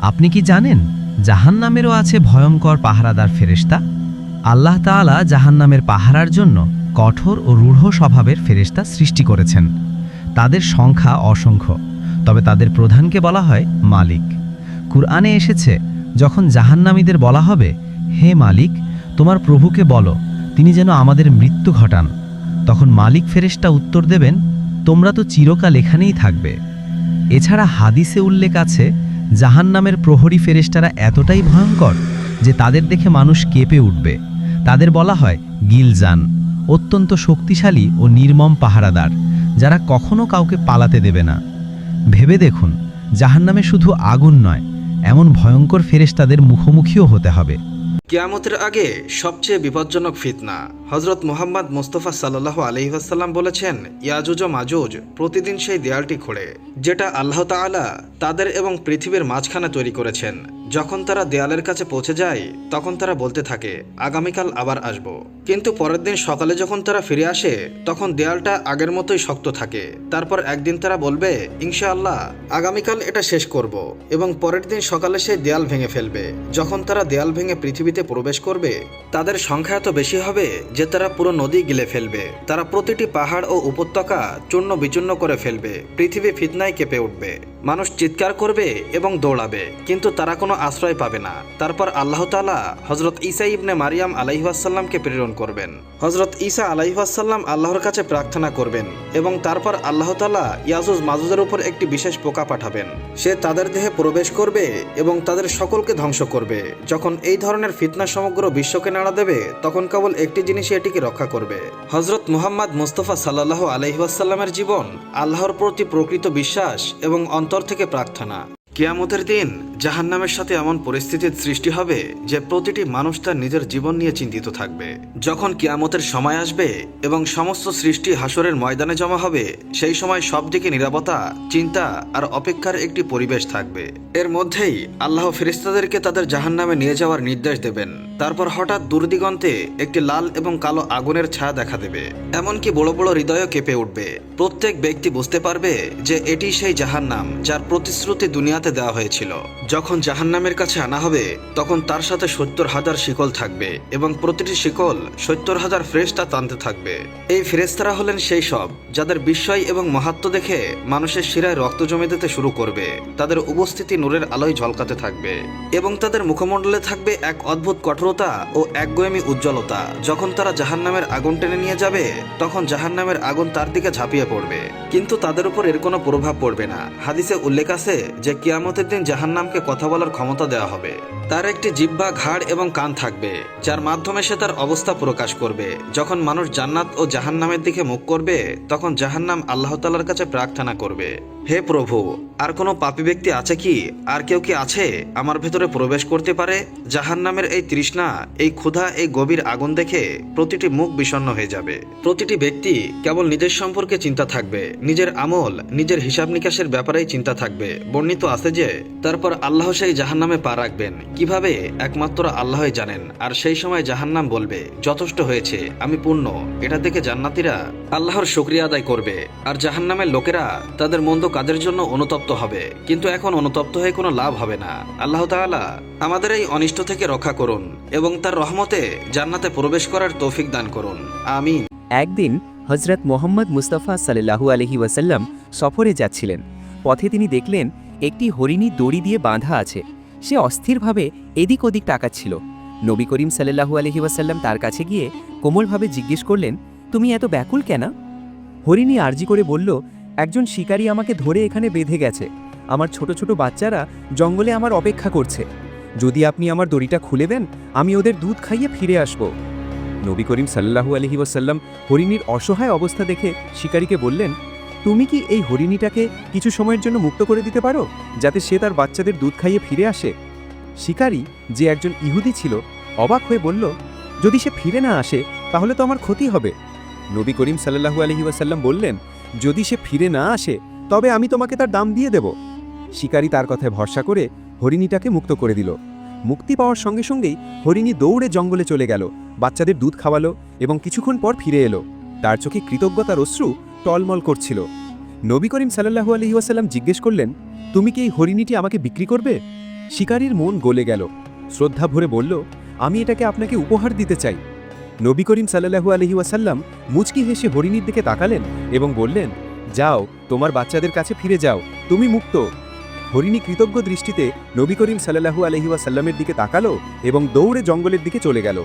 আপনি কি জানেন জাহান্নামেরও আছে ভয়ঙ্কর পাহারাদার ফেরেশতা? আল্লাহ তাআলা জাহান্নামের পাহারার জন্য কঠোর ও রূঢ় স্বভাবের ফেরেশতা সৃষ্টি করেছেন। তাদের সংখ্যা অসংখ্য, তবে তাদের প্রধানকে বলা হয় মালিক। কুরআনে এসেছে, যখন জাহান্নামীদের বলা হবে, হে মালিক, তোমার প্রভুকে বলো তিনি যেন আমাদের মৃত্যু ঘটান, তখন মালিক ফেরেশতা উত্তর দেবেন, তোমরা তো চিরকাল এখানেই থাকবে। এছাড়া হাদিসে উল্লেখ আছে, জাহান্নামের প্রহরী ফেরেশতারা এতটাই ভয়ঙ্কর যে তাদের দেখে মানুষ কেঁপে উঠবে। তাদের বলা হয় গিলজান, অত্যন্ত শক্তিশালী ও নির্মম পাহারাদার, যারা কখনো কাউকে পালাতে দেবে না। ভেবে দেখুন, জাহান্নামে শুধু আগুন নয়, এমন ভয়ঙ্কর ফেরেশতাদের মুখোমুখিও হতে হবে। কিয়ামতের আগে সবচেয়ে বিপজ্জনক ফিতনা। হজরত মুহাম্মদ মুস্তাফা সাল্লাল্লাহু আলাইহি ওয়াসাল্লাম বলেছেন, ইয়াজুজ ও মাজুজ প্রতিদিন সেই দেয়ালটি খোঁড়ে যেটা আল্লাহ তাআলা তাদের এবং পৃথিবীর মাঝখানে তৈরি করেছেন। যখন তারা দেয়ালের কাছে পৌঁছে যায়, তখন তারা বলতে থাকে, আগামীকাল আবার আসব। কিন্তু পরের দিন সকালে যখন তারা ফিরে আসে, তখন দেয়ালটা আগের মতোই শক্ত থাকে। তারপর একদিন তারা বলবে, ইনশাআল্লাহ আগামীকাল এটা শেষ করব, এবং পরের দিন সকালে সেই দেয়াল ভেঙে ফেলবে। যখন তারা দেয়াল ভেঙে পৃথিবীতে প্রবেশ করবে, তাদের সংখ্যা এত বেশি হবে যে তারা পুরো নদী গিলে ফেলবে। তারা প্রতিটি পাহাড় ও উপত্যকা চূর্ণ বিচূর্ণ করে ফেলবে। পৃথিবী ফিতনায় কেঁপে উঠবে। মানুষ চিৎকার করবে এবং দৌড়াবে, কিন্তু তারা কোনো আশ্রয় পাবে না। তারপর আল্লাহ তাআলা হজরত ঈসা ইবনে মারিয়াম আলাইহিসসালামকে প্রেরণ করবেন। হজরত ঈসা আলাইহিসসালাম আল্লাহর কাছে প্রার্থনা করবেন, এবং তারপর আল্লাহ তাআলা ইয়াজুজ মাজুজের উপর একটি বিশেষ পোকা পাঠাবেন। সে তাদের দেহে প্রবেশ করবে এবং তাদের সকলকে ধ্বংস করবে। যখন এই ধরনের ফিতনা সমগ্র বিশ্বকে নাড়া দেবে, তখন কেবল একটি জিনিসই এটিকে রক্ষা করবে, হজরত মুহাম্মদ মুস্তাফা সাল্লাল্লাহু আলাইহি ওয়াসাল্লামের জীবন, আল্লাহর প্রতি প্রকৃত বিশ্বাস এবং অন্তর থেকে প্রার্থনা। কিয়ামতের দিন জাহান্নামের সাথে এমন পরিস্থিতির সৃষ্টি হবে যে প্রতিটি মানুষ তার নিজের জীবন নিয়ে চিন্তিত থাকবে। যখন কিয়ামতের সময় আসবে এবং সমস্ত সৃষ্টি হাসরের ময়দানে জমা হবে, সেই সময় সব দিকে নীরবতা, চিন্তা আর অপেক্ষার একটি পরিবেশ থাকবে। এর মধ্যেই আল্লাহ ফেরেশতাদেরকে তাদের জাহান্নামে নিয়ে যাওয়ার নির্দেশ দেবেন। তারপর হঠাৎ দূরদিগন্তে একটি লাল এবং কালো আগুনের ছায়া দেখা দেবে। এমনকি বড় বড় হৃদয়ও কেঁপে উঠবে। প্রত্যেক ব্যক্তি বুঝতে পারবে যে এটি সেই জাহান্নাম যার প্রতিশ্রুতি দুনিয়াতে দেওয়া হয়েছিল। যখন জাহান্নামের কাছে আনা হবে, তখন তার সাথে 70,000 শিকল থাকবে, এবং প্রতিটি শিকল 70,000 ফেরেশতা টানতে থাকবে। এই ফেরেশতারা হলেন সেই সব যাদের বিস্ময় এবং মাহাত্ম্য দেখে মানুষের শিরায় রক্ত জমে যেতে শুরু করবে। তাদের উপস্থিতি নূরের আলোয় ঝলকাতে থাকবে, এবং তাদের মুখমণ্ডলে থাকবে এক অদ্ভুত কঠোরতা ও একগুঁয়েমি উজ্জ্বলতা। যখন তারা জাহান্নামের আগুন টেনে নিয়ে যাবে, তখন জাহান্নামের আগুন তার দিকে ঝাঁপিয়ে পড়বে, কিন্তু তাদের উপর এর কোনো প্রভাব পড়বে না। হাদিসে উল্লেখ আছে যে কিয়ামতের দিন জাহান্নামকে কথা বলার ক্ষমতা দেওয়া হবে। তার একটি জিহ্বা, ঘাড় এবং কান থাকবে, যার মাধ্যমে সে তার অবস্থা প্রকাশ করবে। যখন মানুষ জান্নাত ও জাহান্নামের দিকে মুখ করবে, তখন জাহান্নাম আল্লাহ তাআলার কাছে প্রার্থনা করবে, হে প্রভু, আর কোনো পাপী ব্যক্তি আছে কি? আর কেউ কি আছে আমার ভেতরে প্রবেশ করতে পারে? জাহান্নামের এই তৃষ্ণা, এই ক্ষুধা, এই গভীর আগুন দেখে প্রতিটি মুখ বিষণ্ণ হয়ে যাবে। প্রতিটি ব্যক্তি কেবল নিজের সম্পর্কে চিন্তা থাকবে, নিজের আমল, নিজের হিসাব নিকাশের ব্যাপারেই চিন্তা থাকবে। বর্ণিত আছে যে তারপর আল্লাহ সেই জাহান্নামে পা রাখবেন। কিভাবে? একমাত্র আল্লাহই জানেন। আর সেই সময় জাহান্নাম বলবে, যথেষ্ট হয়েছে, আমি পূর্ণ। এটা দেখে জান্নাতীরা আল্লাহর শুকরিয়া আদায় করবে, আর জাহান্নামের লোকেরা তাদের মন্দ কাজের জন্য অনুতপ্ত হবে। কিন্তু এখন অনুতপ্ত হয়ে কোনো লাভ হবে না। আল্লাহ তাআলা আমাদের এই অনিষ্ট থেকে রক্ষা করুন এবং তার রহমতে জান্নাতে প্রবেশ করার তৌফিক দান করুন। আমিন। একদিন হজরত মোহাম্মদ মুস্তাফা সাল্লাল্লাহু আলাইহি ওয়াসাল্লাম সফরে যাচ্ছিলেন। পথে তিনি দেখলেন একটি হরিণী দড়ি দিয়ে বাঁধা আছে। সে অস্থিরভাবে এদিক ওদিক তাকাচ্ছিল। নবী করিম সাল্লাল্লাহু আলাইহি ওয়াসাল্লাম তার কাছে গিয়ে কোমলভাবে জিজ্ঞেস করলেন, তুমি এত ব্যাকুল কেন? হরিণী আর্জি করে বলল, একজন শিকারী আমাকে ধরে এখানে বেঁধে গেছে। আমার ছোট ছোট বাচ্চারা জঙ্গলে আমার অপেক্ষা করছে। যদি আপনি আমার দড়িটা খুলে দেন, আমি ওদের দুধ খাইয়ে ফিরে আসব। নবী করিম সাল্লাল্লাহু আলাইহি ওয়াসাল্লাম হরিণীর অসহায় অবস্থা দেখে শিকারীকে বললেন, তুমি কি এই হরিণীটাকে কিছু সময়ের জন্য মুক্ত করে দিতে পারো, যাতে সে তার বাচ্চাদের দুধ খাইয়ে ফিরে আসে? শিকারী, যে একজন ইহুদি ছিল, অবাক হয়ে বলল, যদি সে ফিরে না আসে তাহলে তো আমার ক্ষতি হবে। নবী করিম সাল্লাল্লাহু আলাইহি ওয়াসাল্লাম বললেন, যদি সে ফিরে না আসে তবে আমি তোমাকে তার দাম দিয়ে দেব। শিকারী তার কথায় ভরসা করে হরিণীটাকে মুক্ত করে দিল। মুক্তি পাওয়ার সঙ্গে সঙ্গেই হরিণী দৌড়ে জঙ্গলে চলে গেল, বাচ্চাদের দুধ খাওয়ালো এবং কিছুক্ষণ পর ফিরে এলো। তার চোখে কৃতজ্ঞতার অশ্রু টলমল করছিল। নবী করিম সাল্লাল্লাহু আলাইহি ওয়াসাল্লাম জিজ্ঞেস করলেন, তুমি কি এই হরিণীটি আমাকে বিক্রি করবে? শিকারীর মন গলে গেল। শ্রদ্ধা ভরে বলল, আমি এটাকে আপনাকে উপহার দিতে চাই। নবী করিম সাল্লাল্লাহু আলাইহি ওয়াসাল্লাম মুচকি হেসে হরিণীর দিকে তাকালেন এবং বললেন, যাও, তোমার বাচ্চাদের কাছে ফিরে যাও, তুমি মুক্ত। হরিণী কৃতজ্ঞ দৃষ্টিতে নবী করিম সাল্লাল্লাহু আলাইহি ওয়াসাল্লামের দিকে তাকালো এবং দৌড়ে জঙ্গলের দিকে চলে গেল।